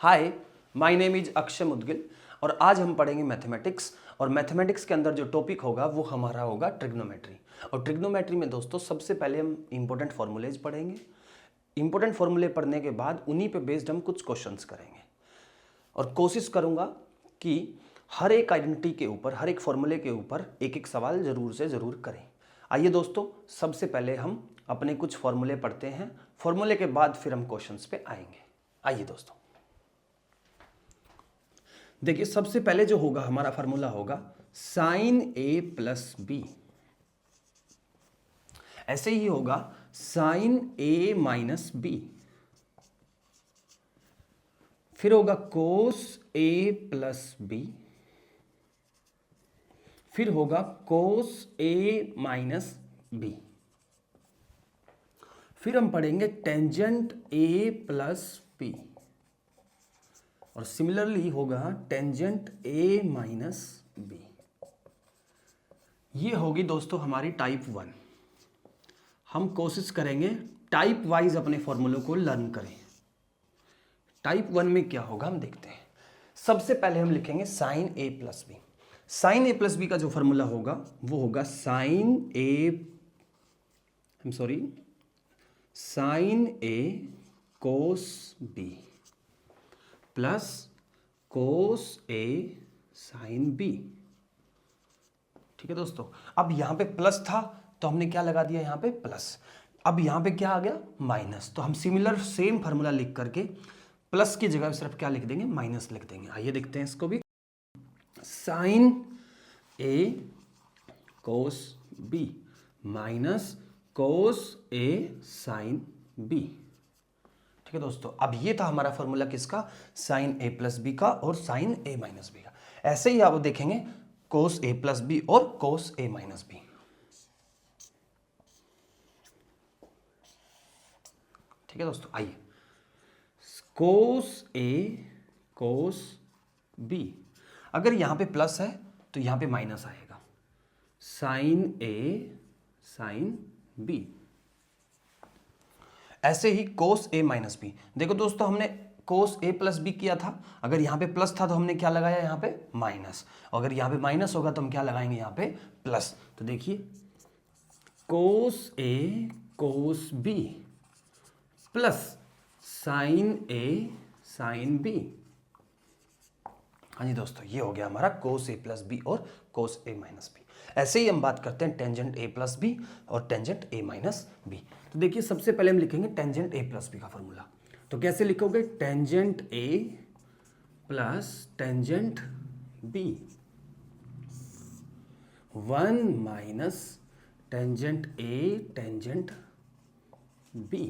Hi, my name is Akshay Mudgil और आज हम पढ़ेंगे मैथमेटिक्स। और मैथमेटिक्स के अंदर जो टॉपिक होगा वो हमारा होगा ट्रिग्नोमेट्री। और ट्रिग्नोमेट्री में दोस्तों सबसे पहले हम इंपॉर्टेंट फॉर्मूलेज पढ़ेंगे। इंपॉर्टेंट फॉर्मूले पढ़ने के बाद उन्हीं पे बेस्ड हम कुछ क्वेश्चंस करेंगे और कोशिश करूंगा कि हर एक आइडेंटिटी के ऊपर, हर एक फॉर्मूले के ऊपर एक एक सवाल ज़रूर से ज़रूर करें। आइए दोस्तों, सबसे पहले हम अपने कुछ फॉर्मूले पढ़ते हैं। फॉर्मूले के बाद फिर हम क्वेश्चंस पे आएंगे। आइए दोस्तों, देखिए सबसे पहले जो होगा हमारा फार्मूला होगा साइन ए प्लस बी। ऐसे ही होगा साइन ए माइनस बी। फिर होगा कोस ए प्लस बी। फिर होगा कोस ए माइनस बी। फिर हम पढ़ेंगे टेंजेंट ए प्लस बी और सिमिलरली होगा टेंजेंट ए माइनस बी। ये होगी दोस्तों हमारी टाइप 1। हम कोशिश करेंगे टाइप वाइज अपने फॉर्मूलों को लर्न करें। टाइप 1 में क्या होगा हम देखते हैं। सबसे पहले हम लिखेंगे sign A plus B. Sign A plus B का जो फॉर्मूला होगा वो होगा sign A cos B plus cos A sine B. ठीक है दोस्तों, अब यहां पे प्लस था तो हमने क्या लगा दिया यहां पे प्लस। अब यहां पे क्या आ गया माइनस, तो हम सिमिलर सेम फार्मूला लिख करके प्लस की जगह सिर्फ क्या लिख देंगे माइनस लिख देंगे। आइए देखते हैं इसको भी। Sign A cos B minus cos A sine B. ठीक है दोस्तों, अब ये था हमारा फॉर्मूला किसका, साइन ए प्लस बी का और साइन ए माइनस बी का। ऐसे ही आप देखेंगे कोस ए प्लस बी और कोस ए माइनस बी। ठीक है दोस्तों, आइए कोस ए कोस बी, अगर यहां पे प्लस है तो यहां पे माइनस आएगा। Sign A sine B. ऐसे ही कोस ए माइनस बी। देखो दोस्तों, हमने कोस ए प्लस बी किया था, अगर यहाँ पे प्लस था तो हमने क्या लगाया यहाँ पे माइनस, अगर यहाँ पे माइनस होगा तो हम क्या लगाएंगे यहाँ पे प्लस। तो देखिए कोस A cos B plus sine A sine B. हाँ जी दोस्तों, ये हो गया हमारा कोस ए प्लस बी और कोस ए माइनस बी। ऐसे ही हम बात करते हैं टेंजेंट ए प्लस बी और टेंजेंट ए माइनस बी। तो देखिए सबसे पहले हम लिखेंगे टेंजेंट ए प्लस बी का फॉर्मूला। तो कैसे लिखोगे, tangent A plus tangent B 1 minus tangent A tangent B.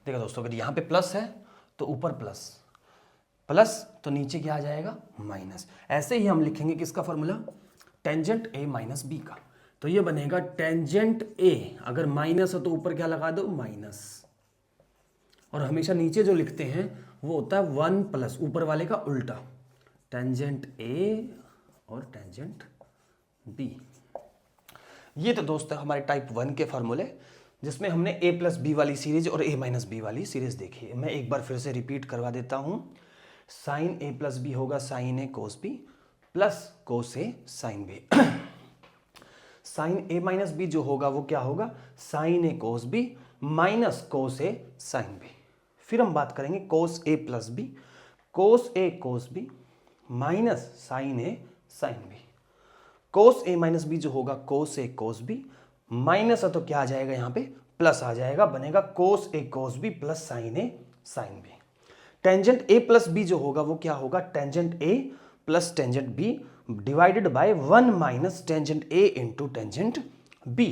देखो दोस्तों, अगर यहां पे प्लस है तो ऊपर प्लस, प्लस तो नीचे क्या आ जाएगा माइनस। ऐसे ही हम लिखेंगे किसका formula, tangent A minus B का। तो ये बनेगा टेंजेंट ए, अगर माइनस हो तो ऊपर क्या लगा दो माइनस, और हमेशा नीचे जो लिखते हैं वो होता है 1 प्लस ऊपर वाले का उल्टा, टेंजेंट ए और टेंजेंट बी। ये तो दोस्तों हमारे टाइप 1 के फॉर्मूले, जिसमें हमने ए प्लस बी वाली सीरीज और ए माइनस बी वाली सीरीज देखी है। मैं एक बार फिर से रिपीट करवा देता हूं। साइन ए प्लस बी होगा sign A cos B plus cos A sine B. Sign A minus B जो होगा वो क्या होगा, sign A cos B minus cos A sine B. फिर हम बात करेंगे कोस A plus B, cos A cos B minus sine A sine B. Cos A minus B जो होगा कोस ए कोस बी माइनस है तो क्या आ जाएगा यहाँ पे प्लस आ जाएगा, बनेगा cos A cos B plus sine A sine B. Tangent A plus B जो होगा वो क्या होगा, tangent A plus tangent B divided by 1 minus tangent A into tangent B.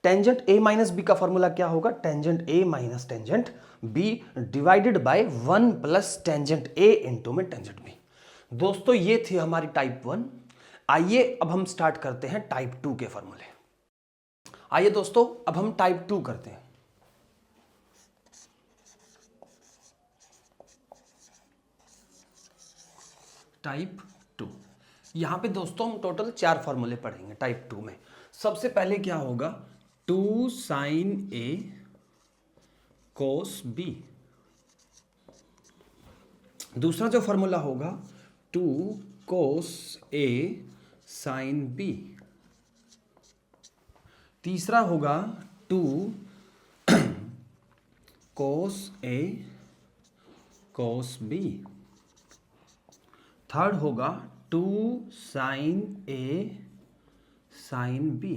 Tangent A minus B का formula क्या होगा, tangent A minus tangent B divided by 1 plus tangent A into में tangent B. दोस्तों ये थी हमारी type 1। आइए अब हम स्टार्ट करते हैं टाइप 2 के फॉर्मूले। आइए दोस्तों, अब हम टाइप 2 करते हैं। टाइप 2, यहां पे दोस्तों हम टोटल 4 फॉर्मूले पढ़ेंगे टाइप 2 में। सबसे पहले क्या होगा, 2 साइन ए कोस बी दूसरा जो फॉर्मूला होगा 2 cos A sin B। तीसरा होगा 2 cos A cos B। Third होगा 2 sin A sin B।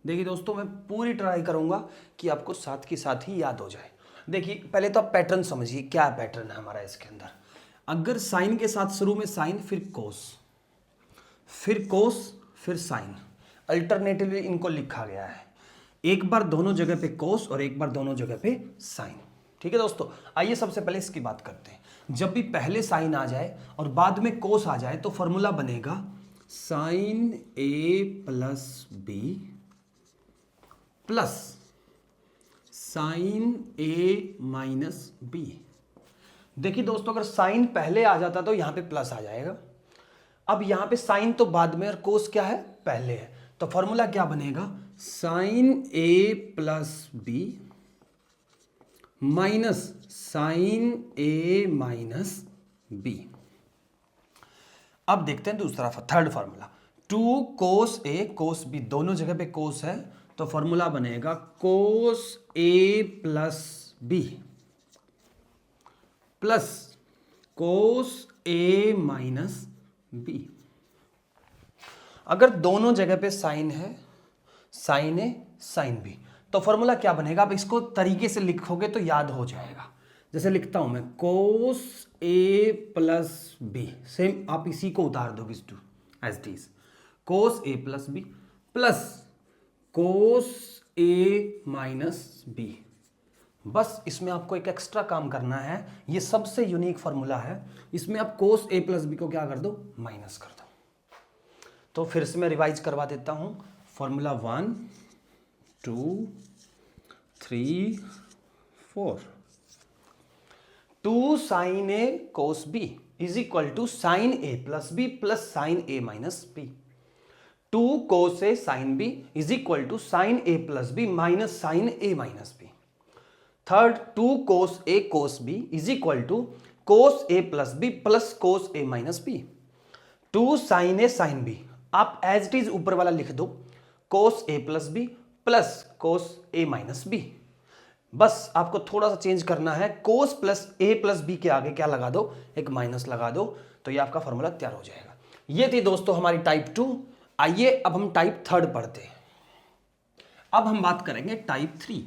देखिए दोस्तों, मैं पूरी ट्राई करूंगा कि आपको साथ के साथ ही याद हो जाए। देखिए पहले तो आप पैटर्न समझिए, क्या पैटर्न है हमारा इसके अंदर। अगर साइन के साथ शुरू में साइन, फिर कोस, फिर कोस, फिर साइन, अल्टरनेटिवली इनको लिखा गया है। एक बार दोनों जगह पे कोस और एक बार दोनों जगह पे साइन। ठीक है दोस्तों, आइए सबसे पहले इसकी बात करते हैं। जब भी पहले साइन आ जाए और बाद में कोस आ जाए तो फॉर्मूला बनेगा sign A plus B plus sine A minus B. देखिए दोस्तों, अगर साइन पहले आ जाता तो यहां पे प्लस आ जाएगा। अब यहां पे साइन तो बाद में और कोस क्या है, पहले है। तो फॉर्मूला क्या बनेगा, sign A plus B minus sine A minus B. अब देखते हैं दूसरा third formula, 2 cos A cos B, दोनों जगह पे कोस है तो फॉर्मूला बनेगा cos A plus B plus cos A minus B. अगर दोनों जगह पे साइन है, साइन ए साइन बी, तो फॉर्मूला क्या बनेगा। आप इसको तरीके से लिखोगे तो याद हो जाएगा। जैसे लिखता हूं मैं cos A plus B, same आप इसी को उतार दोगे as it is, cos A plus B plus cos A minus B. बस इसमें आपको एक एक्स्ट्रा काम करना है, ये सबसे यूनिक फॉर्मूला है। इसमें आप कोस ए प्लस बी को क्या कर दो, माइनस कर दो। तो फिर से मैं रिवाइज करवा देता हूं, formula 1 2 3 4। 2 sine A cos B is equal to sine A plus B plus sine A minus B. 2 cos A sine B is equal to sine A plus B minus sine A minus B. Third, 2 cos A cos B is equal to cos A plus B plus cos A minus B. 2 sine A sine B, आप as it is ऊपर वाला लिख दो, कोस A plus B plus cos A minus B. बस आपको थोड़ा सा change करना है, कोस प्लस ए प्लस बी के आगे क्या लगा दो, एक माइनस लगा दो, तो ये आपका फॉर्मूला तैयार हो जाएगा। ये थी दोस्तों हमारी टाइप 2। आइए अब हम टाइप 3 पढ़ते हैं। अब हम बात करेंगे टाइप 3।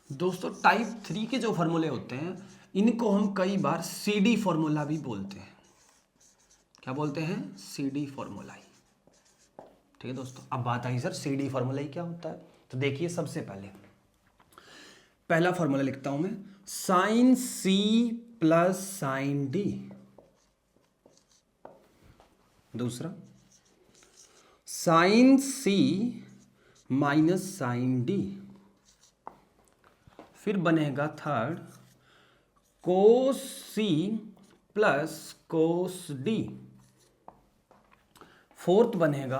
दोस्तों टाइप 3 के जो फॉर्मूले होते हैं इनको हम कई बार सीडी फॉर्मूला भी बोलते हैं। क्या बोलते हैं, सीडी फॉर्मूला। ठीक है दोस्तों, अब बात आई सर सीडी फॉर्मूला क्या होता है। तो देखिए सबसे पहले पहला फॉर्मूला लिखता हूं मैं, sine C plus sine D. दूसरा sine C minus sine D. फिर बनेगा third cos C plus cos D. Fourth बनेगा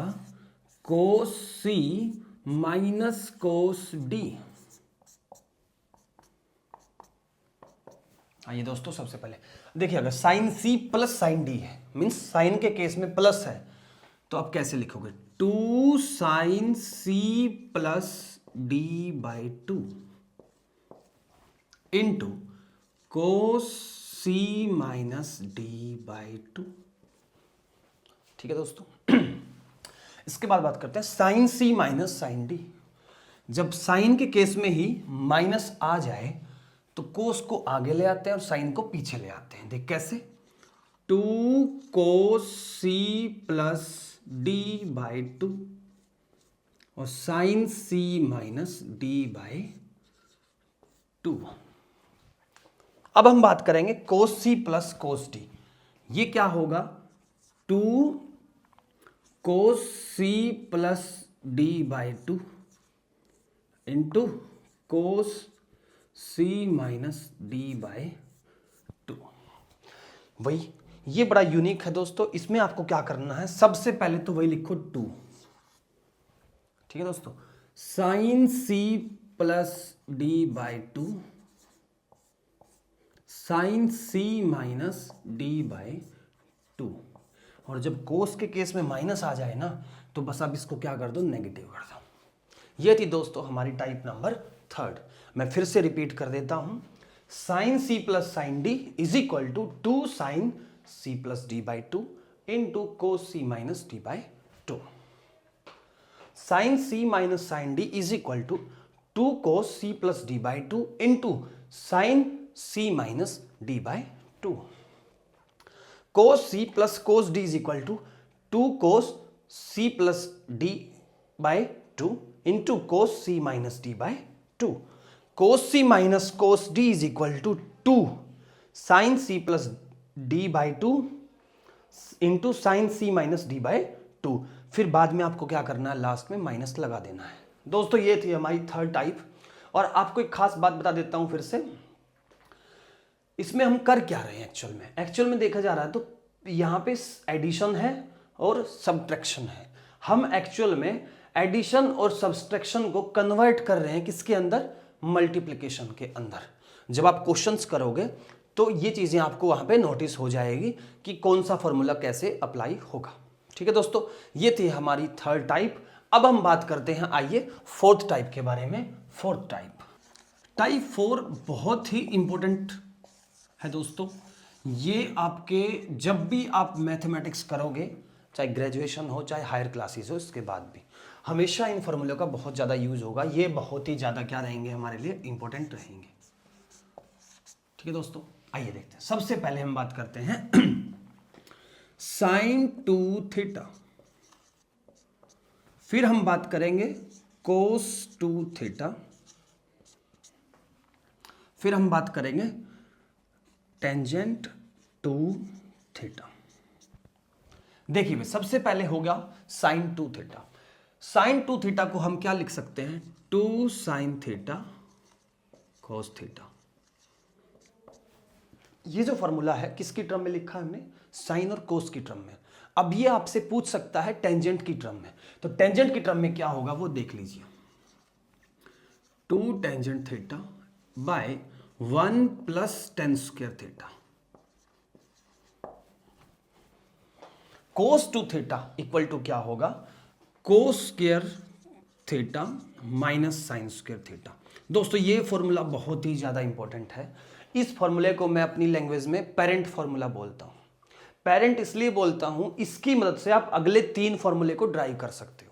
cos C minus cos D. आइए दोस्तों सबसे पहले देखिए, अगर sine C plus sine D है, मीन्स साइन के केस में प्लस है, तो आप कैसे लिखोगे, 2 sine C plus D by 2 into cos C minus D by 2। ठीक है दोस्तों, इसके बाद बात करते हैं sine C minus sine D. जब साइन के केस में ही माइनस आ जाए तो कोस को आगे ले आते हैं और साइन को पीछे ले आते हैं। देख कैसे, 2 cos C plus D by 2 और sine C minus D by 2। अब हम बात करेंगे कोस सी प्लस कोस डी। ये क्या होगा, 2 cos C plus D by 2 into cos C minus D by 2। वही ये बड़ा यूनिक है दोस्तों। इसमें आपको क्या करना है, सबसे पहले तो वही लिखो 2। ठीक है दोस्तों, sine C plus D by 2 sine C minus D by 2। और जब कोस के केस में माइनस आ जाए ना तो बस अब इसको क्या कर दो, नेगेटिव कर दो। ये थी दोस्तों हमारी टाइप नंबर 3। मैं फिर से रिपीट कर देता हूं, sine C plus sine D is equal to 2 sine C plus D by 2 into cos C minus D by 2। Sine C minus sine D is equal to 2 cos C plus D by 2 into sine C minus D by 2। cos c plus cos d is equal to 2 cos c plus d by 2 into cos c minus d by 2. cos c minus cos d is equal to 2 sin c plus d by 2 into sin c minus d by 2। फिर बाद में आपको क्या करना है, last में minus लगा देना है। दोस्तों ये थी हमारी 3rd टाइप। और आपको एक खास बात बता देता हूं फिर से, इसमें हम कर क्या रहे हैं एक्चुअल में देखा जा रहा है तो यहां पे एडिशन है और सब्ट्रैक्शन है। हम एक्चुअल में एडिशन और सब्ट्रैक्शन को कन्वर्ट कर रहे हैं किसके अंदर, मल्टीप्लिकेशन के अंदर। जब आप क्वेश्चंस करोगे तो ये चीजें आपको वहां पे नोटिस हो जाएगी कि कौन सा फॉर्मूला कैसे अप्लाई होगा। ठीक है दोस्तों, ये थी हमारी 3rd टाइप। अब हम बात करते हैं, आइए 4th टाइप के बारे में। 4th टाइप 4 बहुत ही इंपॉर्टेंट है दोस्तों। ये आपके जब भी आप मैथमेटिक्स करोगे, चाहे ग्रेजुएशन हो चाहे हायर क्लासेस हो, इसके बाद भी हमेशा इन फॉर्मूलों का बहुत ज़्यादा यूज होगा। ये बहुत ही ज़्यादा क्या रहेंगे, हमारे लिए इंपॉर्टेंट रहेंगे। ठीक है दोस्तों, आइए देखते हैं। सबसे पहले हम बात करते हैं साइन 2 थीटा, फिर हम बात करेंगे कोस 2 थीटा, फिर हम बात करेंगे टेंजेंट 2 थीटा। देखिए सबसे पहले होगा साइन 2 थीटा। साइन 2 थीटा को हम क्या लिख सकते हैं, 2 साइन थीटा कोस थीटा। ये जो फॉर्मूला है किसकी टर्म में लिखा है हमने, साइन और कोस की टर्म में। अब ये आपसे पूछ सकता है टेंजेंट की टर्म में, तो टेंजेंट की टर्म में क्या होगा वो देख लीजिए, 2 tangent theta by 1 plus tan square theta. Cos 2 theta equal to क्या होगा, cos square theta minus sine square theta. दोस्तों ये फॉर्मूला बहुत ही ज्यादा इंपॉर्टेंट है। इस फॉर्मूले को मैं अपनी लैंग्वेज में पेरेंट फॉर्मूला बोलता हूं। पेरेंट इसलिए बोलता हूं, इसकी मदद से आप अगले 3 फॉर्मूले को ड्राइव कर सकते हो।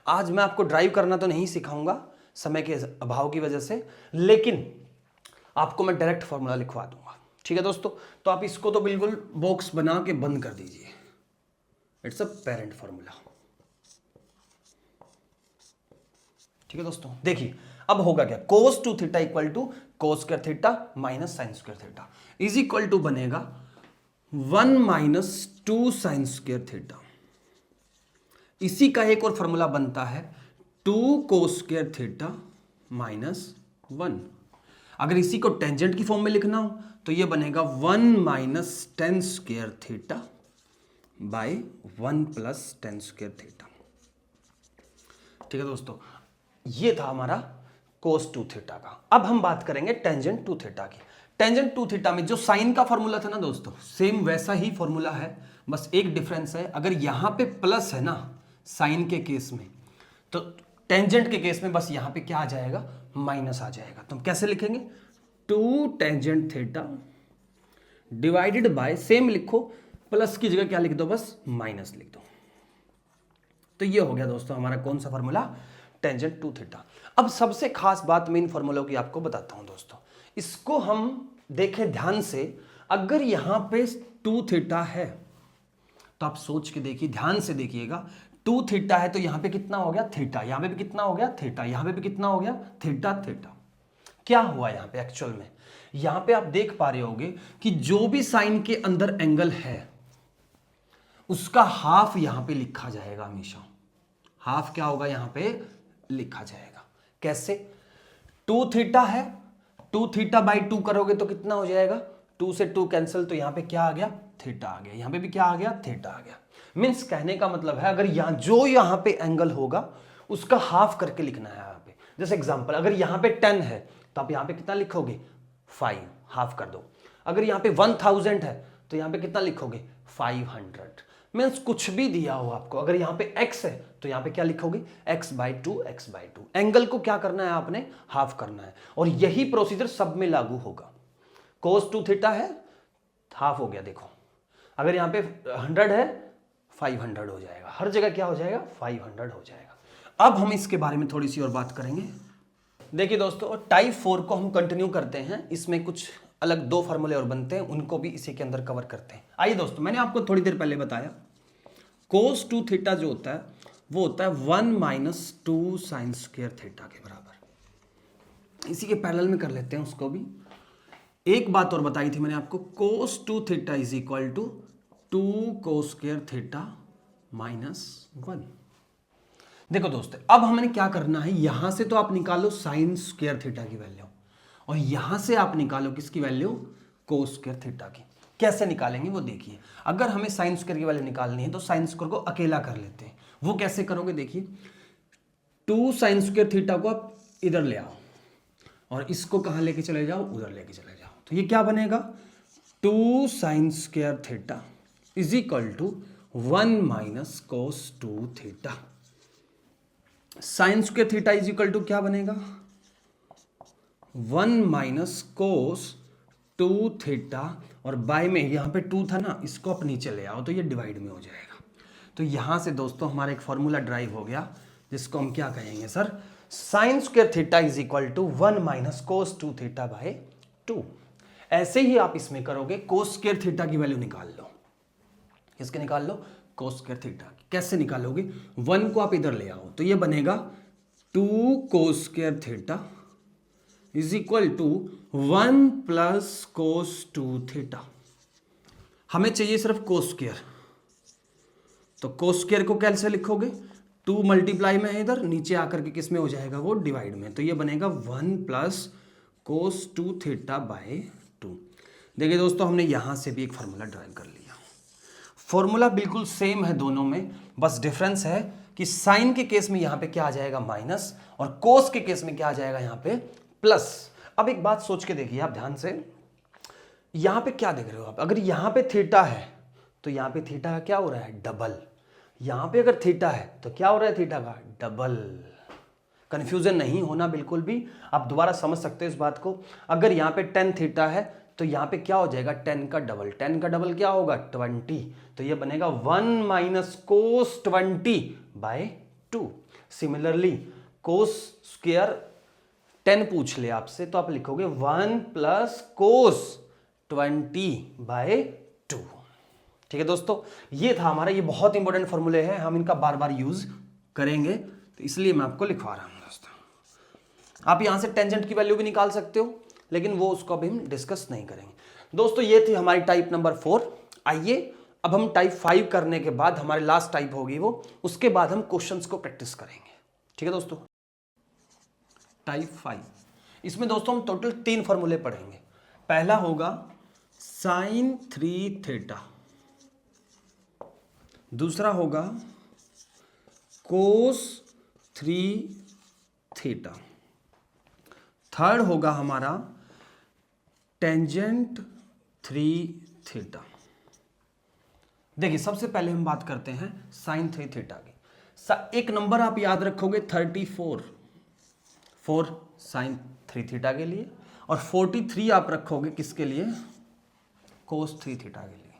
आज मैं आपको ड्राइव करना तो नहीं सिखाऊंगा समय के अभाव की वजह से, लेकिन आपको मैं डायरेक्ट फॉर्मूला लिखवा दूंगा। ठीक है दोस्तों, तो आप इसको तो बिल्कुल बॉक्स बना के बंद कर दीजिए। It's a parent formula. ठीक है दोस्तों, देखिए अब होगा क्या, cos 2 theta equal to cos square theta minus sine square theta is equal to बनेगा 1 माइनस 2 साइन स्क्वायर थीटा। इसी का एक और फॉर्मूला बनता है 2 कोस स्क्वायर थीटा माइनस 1। अगर इसी को टेंजेंट की फॉर्म में लिखना हो तो ये बनेगा 1 minus ten square theta by 1 plus tan square theta. ठीक है दोस्तों, ये था हमारा कोस 2 थीटा का। अब हम बात करेंगे टेंजेंट 2 थीटा की। टेंजेंट 2 थीटा में जो साइन का फॉर्मूला था ना दोस्तों, सेम वैसा ही फॉर्मूला है, बस एक डिफरेंस है। अगर यहां पे प्लस है ना साइन के केस में, तो टेंजेंट के केस में बस यहां पे क्या आ जाएगा, माइनस आ जाएगा। तो हम कैसे लिखेंगे, 2 tangent theta divided bye, same लिखो, प्लस की जगह क्या लिख दो, बस माइनस लिख दो। तो ये हो गया दोस्तों हमारा कौन सा फॉर्मूला, टेंजेंट 2 थीटा। अब सबसे खास बात मैं इन फॉर्मूलों की आपको बताता हूं दोस्तों। इसको हम देखें ध्यान से, अगर यहां पे 2 थीटा है तो आप सोच के देखिए, ध्यान से देखिएगा, 2 थीटा है तो यहां पे कितना हो गया, थीटा। यहां पे भी कितना हो गया, थीटा। यहां पे भी कितना हो गया, थीटा थीटा। क्या हुआ यहां पे एक्चुअल में, यहां पे आप देख पा रहे होगे कि जो भी साइन के अंदर एंगल है उसका हाफ यहां पे लिखा जाएगा हमेशा। हाफ क्या होगा, यहां पे लिखा जाएगा। कैसे, 2 थीटा है, 2 थीटा बाई 2 करोगे तो कितना हो जाएगा, 2 से 2 कैंसिल, तो यहां पे क्या आ गया, थीटा आ गया। यहां पे भी क्या आ गया, थीटा आ गया। मीन्स कहने का मतलब है, अगर यहां पे एंगल होगा उसका हाफ करके लिखना है यहां पे। जैसे एग्जांपल, अगर यहां पे 10 है तो आप यहां पे कितना लिखोगे, 5, हाफ कर दो। अगर यहाँ पे 1000 है तो यहाँ पे कितना लिखोगे 500। मीन्स कुछ भी दिया हो आपको, अगर यहाँ पे x है तो यहाँ पे क्या लिखोगे x/2 x/2। एंगल को क्या करना है आपने हाफ करना है, और यही प्रोसीजर सब में लागू होगा। cos 2 थीटा है हाफ हो गया, देखो अगर यहाँ पे 100 है 500 हो जाएगा, हर जगह क्या हो जाएगा 500 हो जाएगा। अब हम इसके बारे में थोड़ी सी और बात करेंगे। देखिए दोस्तों टाइप 4 को हम कंटिन्यू करते हैं, इसमें कुछ अलग 2 फार्मूले और बनते हैं, उनको भी इसी के अंदर कवर करते हैं। आइए दोस्तों, मैंने आपको थोड़ी देर पहले बताया cos 2 थीटा जो होता है वो होता है 1 - 2 sin स्क्वायर थीटा के बराबर। इसी के पैरेलल में कर लेते हैं उसको भी। एक बात और बताई थी मैंने आपको, cos 2 theta is equal to 2 cos square theta -1। देखो दोस्तों अब हमने क्या करना है, यहां से तो आप निकालो साइन स्क्वायर थीटा की वैल्यू, और यहां से आप निकालो किसकी वैल्यू कोस स्क्वायर थीटा की। कैसे निकालेंगे वो देखिए। अगर हमें साइन स्क्वायर की वैल्यू निकालनी है तो साइन स्क्वायर को अकेला कर लेते हैं। वो कैसे करोगे देखिए, 2 साइन स्क्वायर थीटा को आप इधर ले आओ और इसको कहां लेके चले जाओ, उधर लेके चले जाओ, तो ये क्या बनेगा 2 sine square theta is equal to 1 - cos 2 थीटा। Sine square theta is equal to क्या बनेगा 1 - cos 2 थीटा, और बाय में यहां पे 2 था ना, इसको आप नीचे ले आओ तो ये डिवाइड में हो जाएगा। तो यहां से दोस्तों हमारा एक फॉर्मूला ड्राइव हो गया जिसको हम क्या कहेंगे sir, sine square theta is equal to 1 - cos 2 theta by 2। ऐसे ही आप इसमें करोगे, कोस स्क्वायर थीटा की वैल्यू निकाल लो। किसके निकाल लो, कोस स्क्वायर थीटा। कैसे निकालोगे, 1 को आप इधर ले आओ तो ये बनेगा 2 cos square theta is equal to 1 + cos 2 थीटा। हमें चाहिए सिर्फ कोस स्क्वायर, तो कोस स्क्वायर को कैसे लिखोगे, 2 मल्टीप्लाई में है इधर, नीचे आकर के किस में हो जाएगा वो डिवाइड में, तो ये बनेगा 1 + cos 2 थीटा बाय 2। देखिए दोस्तों हमने यहां से भी एक फार्मूला ड्राइव कर लिया। फॉर्मूला बिल्कुल सेम है दोनों में, बस डिफरेंस है कि साइन के केस में यहां पे क्या आ जाएगा माइनस, और कोस के केस में क्या आ जाएगा यहां पे प्लस। अब एक बात सोच के देखिए आप ध्यान से, यहां पे क्या देख रहे हो आप, अगर यहां पे थीटा है तो यहां पे थीटा का क्या हो रहा है डबल, यहां पे अगर थीटा है तो क्या हो रहा है थीटा का डबल। कंफ्यूजन नहीं होना बिल्कुल भी, आप दोबारा समझ सकते हो इस बात को। अगर यहां पे 10 थीटा है तो यहां पे क्या हो जाएगा 10 का डबल, 10 का डबल क्या होगा 20, तो ये बनेगा 1 - cos 20 by 2। Similarly cos square 10 पूछ ले आपसे तो आप लिखोगे 1 + cos 20 बाय 2। ठीक है दोस्तों, ये था हमारा, ये बहुत इंपॉर्टेंट फॉर्मूले हैं, हम इनका बार बार यूज करेंगे तो इसलिए मैं आपको लिखवा रहा हूं दोस्तों। आप यहां से टेंजेंट की वैल्यू भी निकाल सकते हो, लेकिन वो उसको अभी हम डिस्कस नहीं करेंगे। दोस्तों ये थी हमारी टाइप नंबर 4। आइए अब हम टाइप 5 करने के बाद हमारी लास्ट टाइप होगी वो, उसके बाद हम क्वेश्चंस को प्रैक्टिस करेंगे। ठीक है दोस्तों, टाइप 5, इसमें दोस्तों हम टोटल 3 फॉर्मूले पढ़ेंगे। पहला होगा साइन 3 थीटा, दूसरा होगा कोस 3 थीटा, थर्ड होगा हमारा टेंजेंट 3 थीटा। देखिए सबसे पहले हम बात करते हैं साइन 3 थीटा की। एक नंबर आप याद रखोगे 34, 4 साइन 3 थीटा के लिए, और 43 आप रखोगे किसके लिए कोस 3 थीटा के लिए।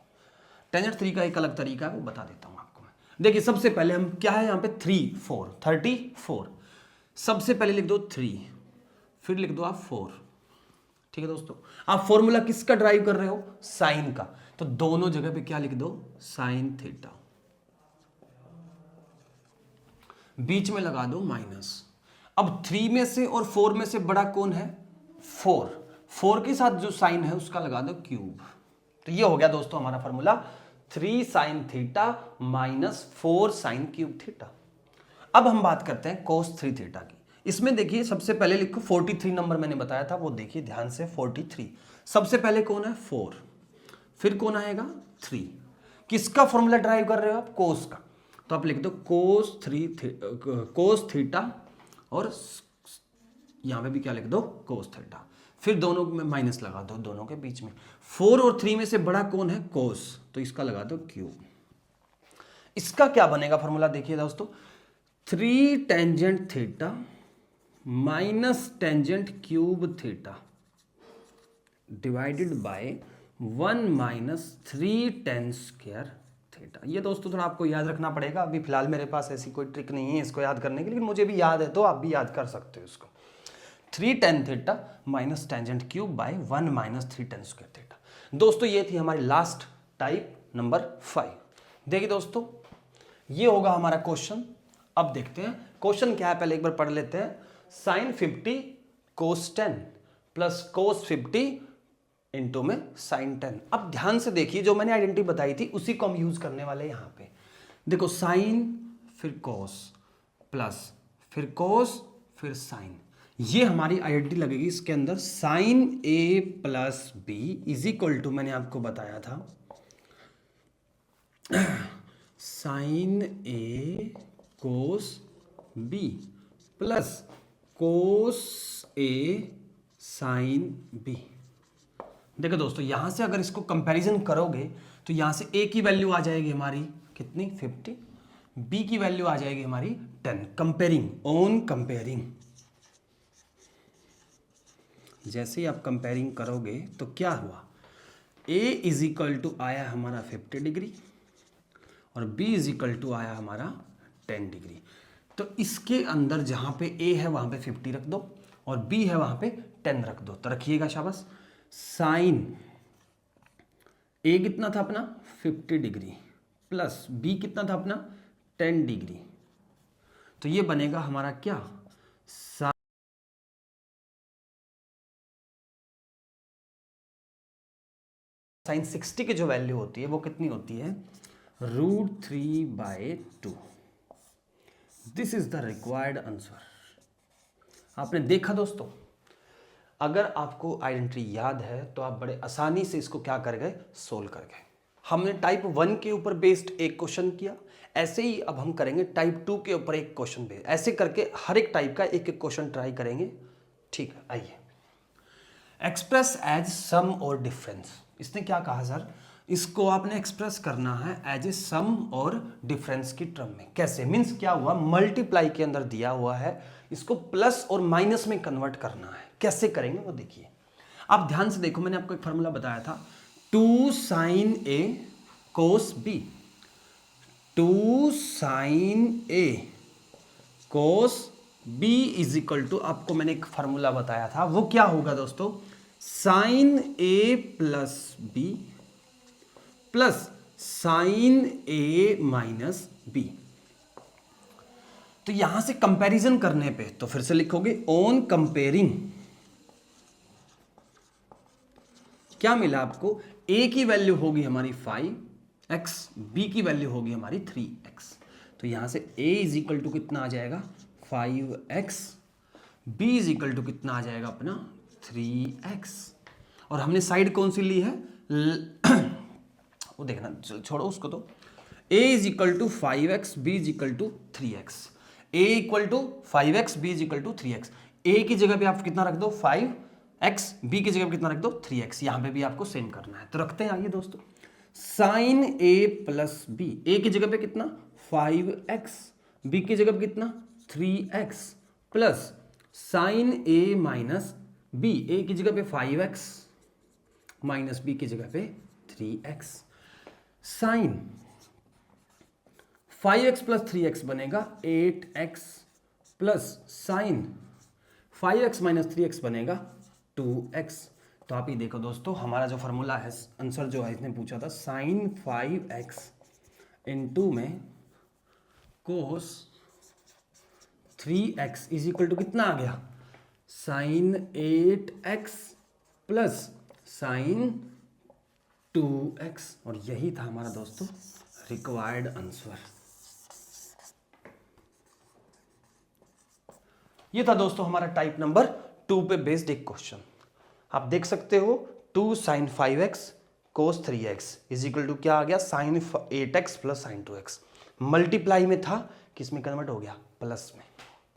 टेंजेंट 3 का एक अलग तरीका है वो बता देता हूं आपको मैं। देखिए सबसे पहले हम क्या है यहां पे 3 4 34, सबसे पहले लिख दो 3, फिर लिख दो आप 4। ठीक है दोस्तों, आप फॉर्मूला किसका ड्राइव कर रहे हो साइन का, तो दोनों जगह पे क्या लिख दो साइन थीटा, बीच में लगा दो माइनस। अब 3 में से और 4 में से बड़ा कौन है 4, 4 के साथ जो साइन है उसका लगा दो क्यूब। तो ये हो गया दोस्तों हमारा formula 3 sine theta -4 sine cube theta. अब हम बात करते हैं कोस 3 थीटा की। इसमें देखिए सबसे पहले लिखो 43 नंबर मैंने बताया था वो देखिए ध्यान से 43, सबसे पहले कौन है 4, फिर कौन आएगा 3। किसका फॉर्मूला ड्राइव कर रहे हो आप कोस का, तो आप लिख दो कोस थीटा, और यहां पे भी क्या लिख दो कोस थीटा, फिर दोनों में माइनस लगा दो, दोनों के बीच में। 4 और 3 में से बड़ा कौन है? कोस, तो इसका लगा दो क्यूब। इसका क्या बनेगा फॉर्मूला देखिए दोस्तों, 3 tangent theta minus tangent cube theta divided by 1 minus 3 ten square theta. ये दोस्तों थोड़ा आपको याद रखना पड़ेगा, अभी फिलहाल मेरे पास ऐसी कोई ट्रिक नहीं है इसको याद करने की, लेकिन मुझे भी याद है तो आप भी याद कर सकते हो इसको। 3 tan theta minus tangent cube by 1 minus 3 ten square theta. दोस्तों ये थी हमारी लास्ट टाइप नंबर 5। देखिए दोस्तों ये होगा हमारा क्वेश्चन। अब देखते हैं क्वेश्चन क्या है, पहले एक बार पढ़ लेते हैं। साइन 50 कोस 10 प्लस कोस 50 इंटू में साइन 10। अब ध्यान से देखिए जो मैंने आइडेंटिटी बताई थी उसी को हम यूज करने वाले हैं यहाँ पे। देखो साइन फिर कोस प्लस फिर कोस फिर साइन, ये हमारी आइडेंटिटी लगेगी इसके अंदर। Sine A plus B is equal to, मैंने आपको बताया था sine A cos B plus cos A sine B. देखो दोस्तों यहां से अगर इसको कंपैरिजन करोगे तो यहां से ए की वैल्यू आ जाएगी हमारी कितनी? 50, बी की वैल्यू आ जाएगी हमारी 10। कंपेयरिंग, ऑन कंपेयरिंग, जैसे ही आप कंपेयरिंग करोगे तो क्या हुआ, ए इज इक्वल टू आया हमारा 50 डिग्री और बी इज इक्वल टू आया हमारा 10 डिग्री। तो इसके अंदर जहां पे ए है वहां पे 50 रख दो और बी है वहां पे 10 रख दो। तो रखिएगा शाबाश। साइन ए कितना था अपना 50 डिग्री प्लस बी कितना था अपना 10 डिग्री, तो ये बनेगा हमारा क्या, साइन 60 की जो वैल्यू होती है वो कितनी होती है, √3/2। This is the required answer. आपने देखा दोस्तों, अगर आपको आइडेंटिटी याद है तो आप बड़े आसानी से इसको क्या कर गए, सोल्व कर गए। हमने टाइप 1 के ऊपर बेस्ड एक क्वेश्चन किया, ऐसे ही अब हम करेंगे टाइप 2 के ऊपर एक क्वेश्चन बेस्ड। ऐसे करके हर एक टाइप का एक एक क्वेश्चन ट्राई करेंगे। ठीक है, आइए। एक्सप्रेस एज सम और डिफरेंस, इसने क्या कहा सर, इसको आपने एक्सप्रेस करना है एज ए सम और डिफरेंस की टर्म में। कैसे, मीन्स क्या हुआ, मल्टीप्लाई के अंदर दिया हुआ है, इसको प्लस और माइनस में कन्वर्ट करना है। कैसे करेंगे वो देखिए। आप ध्यान से देखो, मैंने आपको एक फार्मूला बताया था, 2 sine A cos B, 2 sine A cos B is equal to, आपको मैंने एक फार्मूला बताया था, वो क्या होगा दोस्तों, sign A plus B plus sine A minus B. तो यहां से कंपैरिजन करने पे तो फिर से लिखोगे ऑन कंपेयरिंग, क्या मिला आपको, a की वैल्यू होगी हमारी 5x, b की वैल्यू होगी हमारी 3x। तो यहां से a इज इक्वल टू कितना आ जाएगा 5x, b is equal to कितना आ जाएगा अपना 3x। और हमने साइड कौन सी ली है, वो देखना, छोड़ो उसको। तो a is equal to 5x, b is equal to 3x, a equal to 5x, b is equal to 3x। a की जगह पे आप कितना रख दो 5x, b की जगह पे कितना रख दो 3x। यहां पे भी आपको सेम करना है, तो रखते हैं आइए दोस्तों। Sine a plus B, a की जगह पे कितना 5x, b की जगह पे कितना 3x plus sign a minus b, a की जगह पे 5x माइनस b की जगह पे 3x। Sign 5x plus 3x बनेगा 8x plus sign 5x minus 3x बनेगा 2x। तो आप ये देखो दोस्तों, हमारा जो फॉर्मूला है, आंसर जो है इसने पूछा था, साइन 5x इंटू में कोस 3x इज इक्वल टू कितना आ गया, sign 8x plus sine 2x। और यही था हमारा दोस्तों रिक्वायर्ड आंसर। ये था दोस्तों हमारा टाइप नंबर 2 पे बेस्ड एक क्वेश्चन। आप देख सकते हो 2 sine 5x cos 3x is equal to क्या आ गया, sign 8x plus sine 2x। Multiply में था, किस में कन्वर्ट हो गया, प्लस में।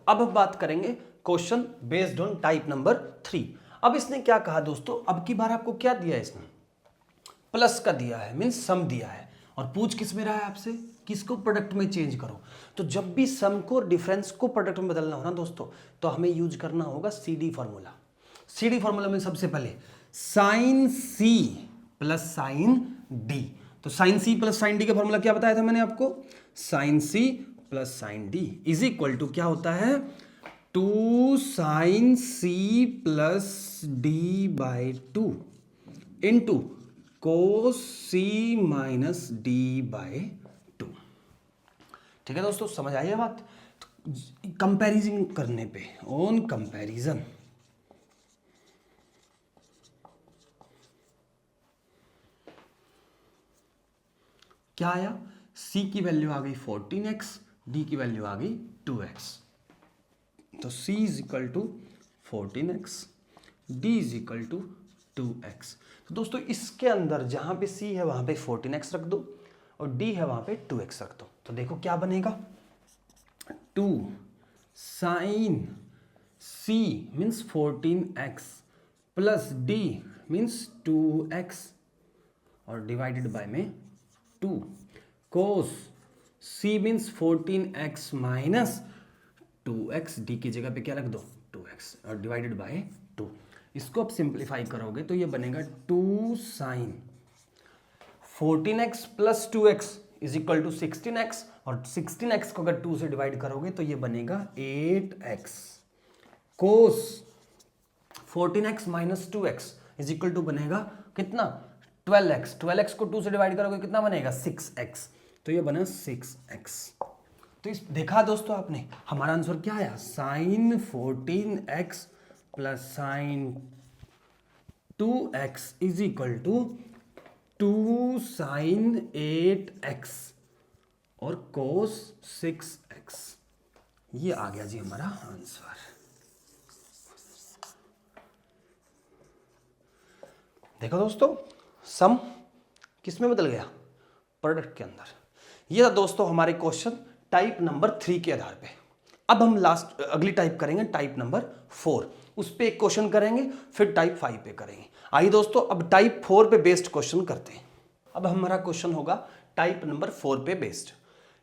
अब हम बात करेंगे question based on type number 3। अब इसने क्या कहा दोस्तों, अब की बार आपको क्या दिया है इसने, प्लस का दिया है, मीन्स सम दिया है, और पूछ किस में रहा है आपसे, किसको प्रोडक्ट में चेंज करो। तो जब भी सम को डिफरेंस को प्रोडक्ट में बदलना हो ना दोस्तों, तो हमें यूज करना होगा CD फॉर्मूला। CD फॉर्मूला में सबसे पहले sine C plus sine D। तो sine C plus sine D का फॉर्मूला क्या बताया था मैंने आपको, sine C plus sine D is equal to क्या होता है, 2 sine C plus D by 2 into cos C minus D by 2। ठीक है दोस्तों, समझ आई है बात। कंपैरिजन करने पे, ऑन कंपैरिजन क्या आया, C की वैल्यू आ गई 14x, D की वैल्यू आ गई 2x। तो C is equal to 14x, D is equal to 2x। तो दोस्तों इसके अंदर जहां पे C है वहां पे 14x रख दो और D है वहां पे 2x रख दो। तो देखो क्या बनेगा, 2 sine C means 14x plus D means 2x और डिवाइडेड बाय में 2 cos C means 14x minus 2x, D की जगह पे क्या रख दो 2x और डिवाइडेड बाय 2। इसको आप सिंप्लीफाई करोगे तो ये बनेगा 2 sine 14x plus 2x is equal to 16x, और 16x को अगर 2 से डिवाइड करोगे तो ये बनेगा 8x cos 14x minus 2x is equal to बनेगा कितना 12x, 12x को 2 से डिवाइड करोगे कितना बनेगा 6x, तो ये बना 6x। तो इस देखा दोस्तों आपने, हमारा आंसर क्या आया, sine 14x plus sine 2x is equal to 2 sine 8x और कोस 6x। ये आ गया जी हमारा आंसर। देखो दोस्तों, सम किस में बदल गया, प्रोडक्ट के अंदर। ये था दोस्तों हमारे क्वेश्चन टाइप नंबर 3 के आधार पे। अब हम लास्ट अगली टाइप करेंगे टाइप नंबर 4, उस पे एक क्वेश्चन करेंगे, फिर टाइप 5 पे करेंगे। आइए दोस्तों अब टाइप 4 पे बेस्ड क्वेश्चन करते हैं। अब हमारा क्वेश्चन होगा टाइप नंबर 4 पे बेस्ड।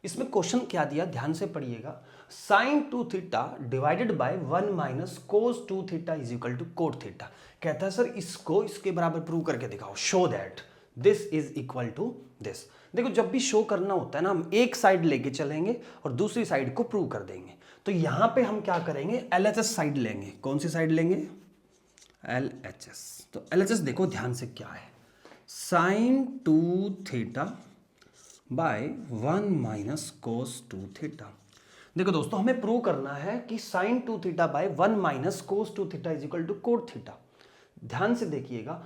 इसमें क्वेश्चन क्या दिया, ध्यान से पढ़िएगा, sine 2 theta divided by 1 minus cos 2 theta is equal to cot theta. कहता है सर इसको इसके बराबर प्रूव करके दिखाओ, show that this is equal to this. देखो जब भी शो करना होता है ना, हम एक साइड लेके चलेंगे और दूसरी साइड को प्रूव कर देंगे। तो यहां पे हम क्या करेंगे, LHS साइड लेंगे। कौन सी साइड लेंगे, LHS। तो LHS देखो ध्यान से क्या है, sine 2 theta by 1 minus cos 2 theta. देखो दोस्तों हमें प्रूव करना है कि sine 2 theta by 1 minus cos 2 theta is equal to cot theta. ध्यान से देखिएगा,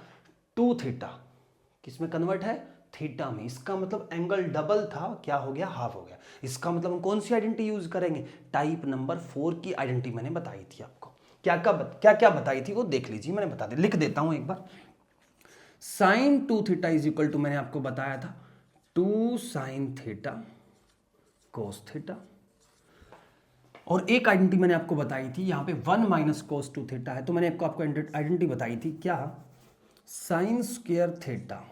2 थीटा किस में कन्वर्ट है, थीटा में। इसका मतलब एंगल डबल था, क्या हो गया, हाफ हो गया। इसका मतलब हम कौन सी आइडेंटिटी यूज करेंगे, टाइप नंबर 4 की आइडेंटिटी मैंने बताई थी आपको। क्या क्या बताई थी वो देख लीजिए, मैंने बता दी, लिख देता हूं एक बार। Sine 2 theta is equal to मैंने आपको बताया था 2 साइन थीटा कोस थीटा, और एक आइडेंटिटी मैंने आपको बताई थी यहां पे 1 माइनस कोस 2 थीटा है, तो मैंने आपको आइडेंटिटी बताई थी क्या, sine square theta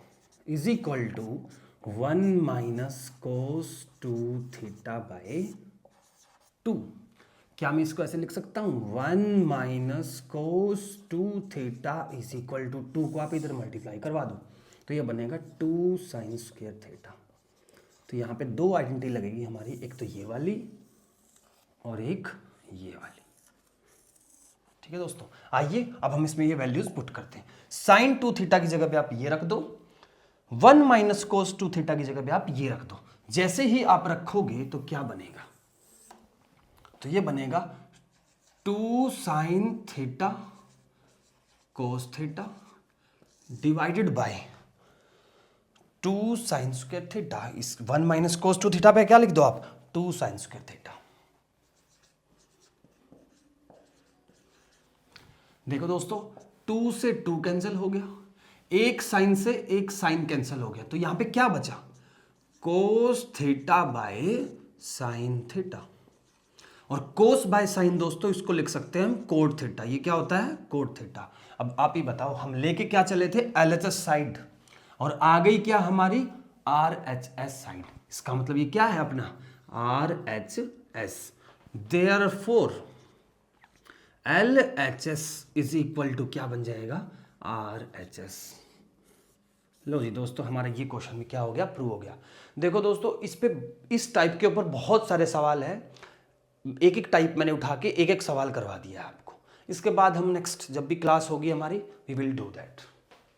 is equal to 1 minus cos 2 theta by 2। क्या मैं इसको ऐसे लिख सकता हूं, 1 minus cos 2 theta is equal to 2 को आप इधर मल्टीप्लाई करवा दो तो ये बनेगा 2 साइन स्क्वायर थीटा। तो यहाँ पे दो आइडेंटिटी लगेगी हमारी, एक तो ये वाली और एक ये वाली। ठीक है दोस्तों, आइए अब हम इसमें ये वैल्यूज पुट करते हैं। साइन 2 थीटा की जगह पे आप ये रख दो, 1 माइनस कोस 2 थीटा की जगह पे आप ये रख दो। जैसे ही आप रखोगे तो क्या बनेगा, तो ये बनेगा 2 sine theta cos theta divided bye 2 sine square theta. इस 1 माइनस कोस 2 थीटा पे क्या लिख दो आप, 2 साइन स्क्वायर थीटा। देखो दोस्तों 2 से 2 कैंसिल हो गया, एक साइन से एक साइन कैंसिल हो गया, तो यहां पे क्या बचा, cos theta by sine theta. और कोस बाय साइन दोस्तों इसको लिख सकते हैं हम कोड थीटा। ये क्या होता है? Code theta. अब आप ही बताओ, हम लेके क्या चले थे? LHS साइड, और आ गई क्या हमारी RHS साइड। इसका मतलब ये क्या है अपना RHS। Therefore LHS is equal to क्या बन जाएगा? RHS। लो जी दोस्तों, हमारा ये क्वेश्चन भी क्या हो गया? प्रूव हो गया। देखो दोस्तों, इस टाइप के ऊपर बहुत सारे सवाल हैं। एक एक टाइप मैंने उठा के एक एक सवाल करवा दिया है आपको। इसके बाद हम नेक्स्ट जब भी क्लास होगी हमारी, वी विल डू दैट।